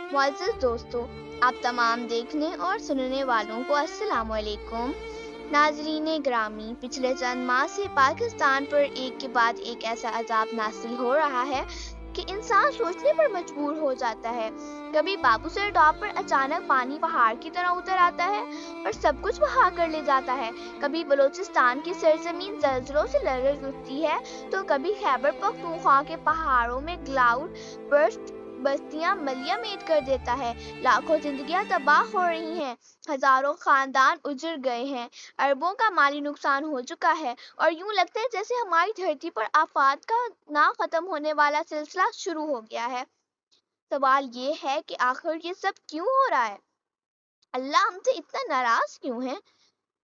मुअज़्ज़िज़ दोस्तों, आप तमाम देखने और सुनने वालों को अस्सलाम वालेकुम। नाज़रीन ग्रामी, पिछले चंद माह से पाकिस्तान पर एक के बाद एक ऐसा अज़ाब नाज़िल हो रहा है कि इंसान सोचने पर मजबूर हो जाता है। कभी बाबूसर टॉप पर अचानक पानी पहाड़ की तरह उतर आता है और सब कुछ बहा कर ले जाता है। कभी बलूचिस्तान की सरजमीन ज़लज़लों से लरज़ उठती है, तो कभी खैबर पख्तूनख्वा के पहाड़ों में क्लाउड बर्स्ट बस्तियां मलिया-मेट कर देता है। लाखों जिंदगियां तबाह हो रही हैं, हजारों खानदान उजड़ गए हैं, अरबों का माली नुकसान हो चुका है और यूं लगता है जैसे हमारी धरती पर आफात का ना खत्म होने वाला सिलसिला शुरू हो गया है। सवाल ये है कि आखिर ये सब क्यों हो रहा है? अल्लाह हमसे इतना नाराज क्यों है?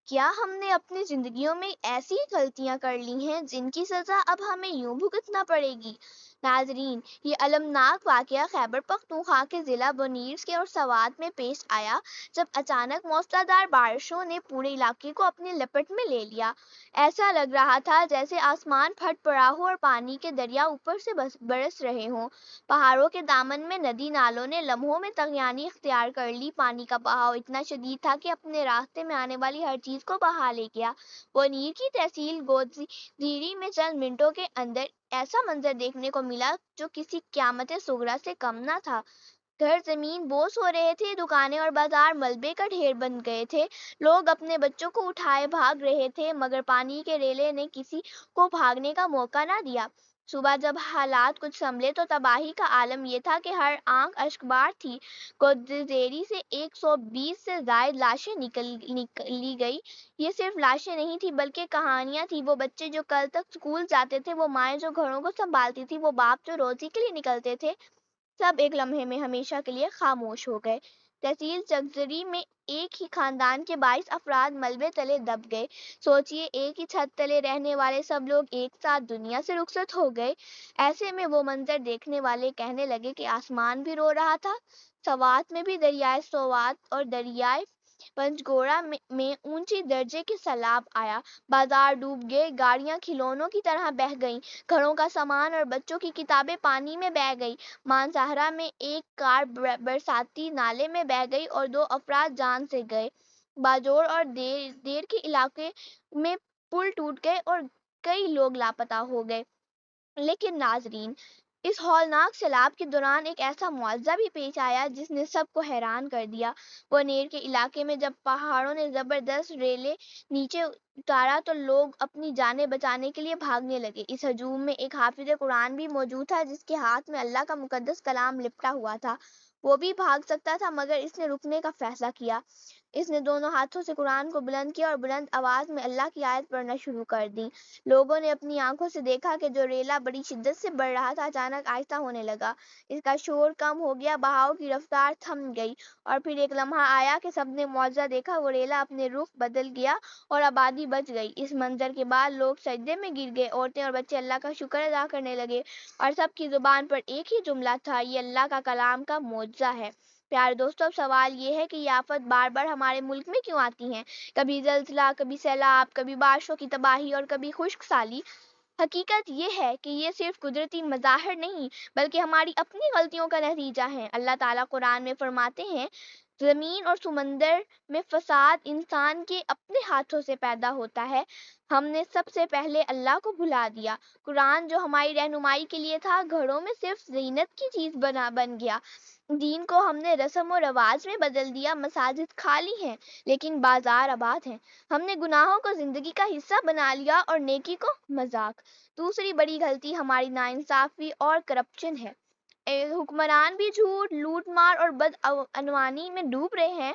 क्या हमने अपनी जिंदगियों में ऐसी गलतियां कर ली हैं जिनकी सजा अब हमें यूं भुगतना पड़ेगी? नाजरीन, ये अलमनाक वाकया खैबर पख्तूनख्वा के जिला बुनीर्स के और सवात में पेश आया, जब अचानक मौसलाधार बारिशों ने पूरे इलाके को अपनी लपेट में ले लिया। ऐसा लग रहा था जैसे आसमान फट पड़ा हो और पानी के दरिया ऊपर से बरस रहे हों। पहाड़ों के दामन में नदी नालों ने लम्हों में तगयानी इख्तियार कर ली। पानी का बहाव इतना शदीद था कि अपने रास्ते में आने वाली हर चीज को बहा ले गया। बोनीर की तहसील गोदजीरी में चंद मिनटों के अंदर ऐसा मंजर देखने को मिला जो किसी क़यामत सुगरा से कम न था। घर जमीन बोझ हो रहे थे, दुकानें और बाजार मलबे का ढेर बन गए थे। लोग अपने बच्चों को उठाए भाग रहे थे, मगर पानी के रेले ने किसी को भागने का मौका ना दिया। सुबह जब हालात कुछ संभले तो तबाही का आलम यह था कि हर आंख अश्कबार थी। गोदजेरी से 120 से जायद लाशें निकली गई। ये सिर्फ लाशें नहीं थी बल्कि कहानियां थी। वो बच्चे जो कल तक स्कूल जाते थे, वो माएँ जो घरों को संभालती थी, वो बाप जो रोजी के लिए निकलते थे, सब एक लम्हे में हमेशा के लिए खामोश हो गए। तहसील चकजरी में एक ही खानदान के 22 अफराद मलबे तले दब गए। सोचिए, एक ही छत तले रहने वाले सब लोग एक साथ दुनिया से रुखसत हो गए। ऐसे में वो मंजर देखने वाले कहने लगे कि आसमान भी रो रहा था। सवात में भी दरियाए सोवात और दरियाए पंचगोड़ा में ऊंची दर्जे के सैलाब आया। बाजार डूब गए, गाड़ियां खिलौनों की तरह बह गईं, घरों का सामान और बच्चों की किताबें पानी में बह गई। मानसहरा में एक कार बरसाती नाले में बह गई और 2 अफराद जान से गए। बाजोर और देर के इलाके में पुल टूट गए और कई लोग लापता हो गए। लेकिन नाजरीन, इस हौलनाक सैलाब के दौरान एक ऐसा मुआवजा भी पेश आया जिसने सबको हैरान कर दिया। बोनेर के इलाके में जब पहाड़ों ने जबरदस्त रेले नीचे उतारा तो लोग अपनी जानें बचाने के लिए भागने लगे। इस हजूम में एक हाफिज कुरान भी मौजूद था, जिसके हाथ में अल्लाह का मुकद्दस कलाम लिपटा हुआ था। वो भी भाग सकता था, मगर इसने रुकने का फैसला किया। इसने दोनों हाथों से कुरान को बुलंद किया और बुलंद आवाज में अल्लाह की आयत पढ़ना शुरू कर दी। लोगों ने अपनी आंखों से देखा कि जो रेला बड़ी शिद्दत से बढ़ रहा था, अचानक आहिस्ता होने लगा। इसका शोर कम हो गया, बहाव की रफ्तार थम गई और फिर एक लम्हा आया कि सबने मुआवजा देखा। वो रेला अपने रुख बदल गया और आबादी बच गई। इस मंजर के बाद लोग सजदे में गिर गए। औरतें और बच्चे अल्लाह का शुक्र अदा करने लगे और सबकी जुबान पर एक ही जुमला था, ये अल्लाह का कलाम का मुआवजा है। प्यारे दोस्तों, अब सवाल ये है कि ये आफत बार बार हमारे मुल्क में क्यों आती हैं? कभी जलजला, कभी सैलाब, कभी बारिशों की तबाही और कभी खुश्क साली। हकीकत ये है कि ये सिर्फ कुदरती मज़ाहिर नहीं, बल्कि हमारी अपनी गलतियों का नतीजा है। अल्लाह ताला कुरान में फरमाते हैं, ज़मीन और समंदर में फसाद इंसान के अपने हाथों से पैदा होता है। हमने सबसे पहले अल्लाह को भुला दिया। कुरान जो हमारी रहनुमाई के लिए था, घरों में सिर्फ ज़ीनत की चीज़ बन गया। दीन को हमने रस्म और रवाज में बदल दिया। मसाजिद खाली हैं, लेकिन बाजार आबाद हैं। हमने गुनाहों को जिंदगी का हिस्सा बना लिया और नेकी को मजाक। दूसरी बड़ी गलती हमारी नाइंसाफी और करप्शन है। हुक्मरान भी झूठ, लूट मार और बदअनवानी में डूब रहे हैं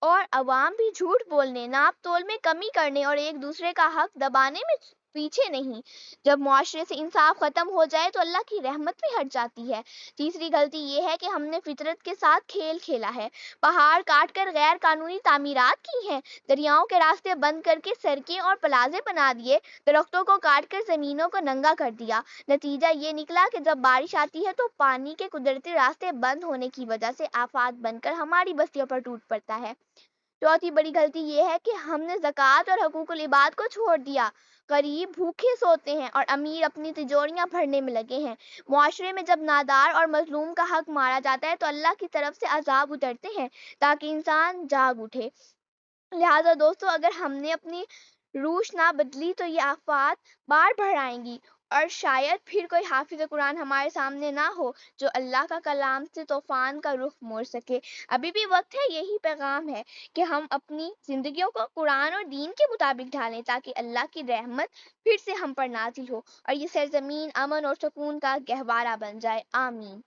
और अवाम भी झूठ बोलने, नाप तोल में कमी करने और एक दूसरे का हक दबाने में पीछे नहीं। जब मुआशरे से इंसाफ खत्म हो जाए तो अल्लाह की रहमत भी हट जाती है। तीसरी गलती ये है कि हमने फितरत के साथ खेल खेला है। पहाड़ काट कर गैर कानूनी तामीरात की हैं, दरियाओं के रास्ते बंद करके सड़कें और प्लाजे बना दिए, दरख्तों को काट कर जमीनों को नंगा कर दिया। नतीजा ये निकला कि जब बारिश आती है तो पानी के कुदरती रास्ते बंद होने की वजह से आफात बनकर हमारी बस्तियों पर टूट पड़ता है। چوتھی بڑی غلطی یہ ہے کہ ہم نے زکوٰۃ اور حقوق العباد کو چھوڑ دیا۔ غریب بھوکے سوتے ہیں اور امیر اپنی تجوریاں بھرنے میں لگے ہیں۔ معاشرے میں جب نادار اور مظلوم کا حق مارا جاتا ہے تو اللہ کی طرف سے عذاب اترتے ہیں تاکہ انسان جاگ اٹھے۔ لہٰذا دوستو، اگر ہم نے اپنی روش نہ بدلی تو یہ آفات بار بڑھ آئیں گی، اور شاید پھر کوئی حافظ قرآن ہمارے سامنے نہ ہو جو اللہ کا کلام سے طوفان کا رخ موڑ سکے۔ ابھی بھی وقت ہے، یہی پیغام ہے کہ ہم اپنی زندگیوں کو قرآن اور دین کے مطابق ڈھالیں تاکہ اللہ کی رحمت پھر سے ہم پر نازل ہو اور یہ سرزمین امن اور سکون کا گہوارہ بن جائے۔ آمین۔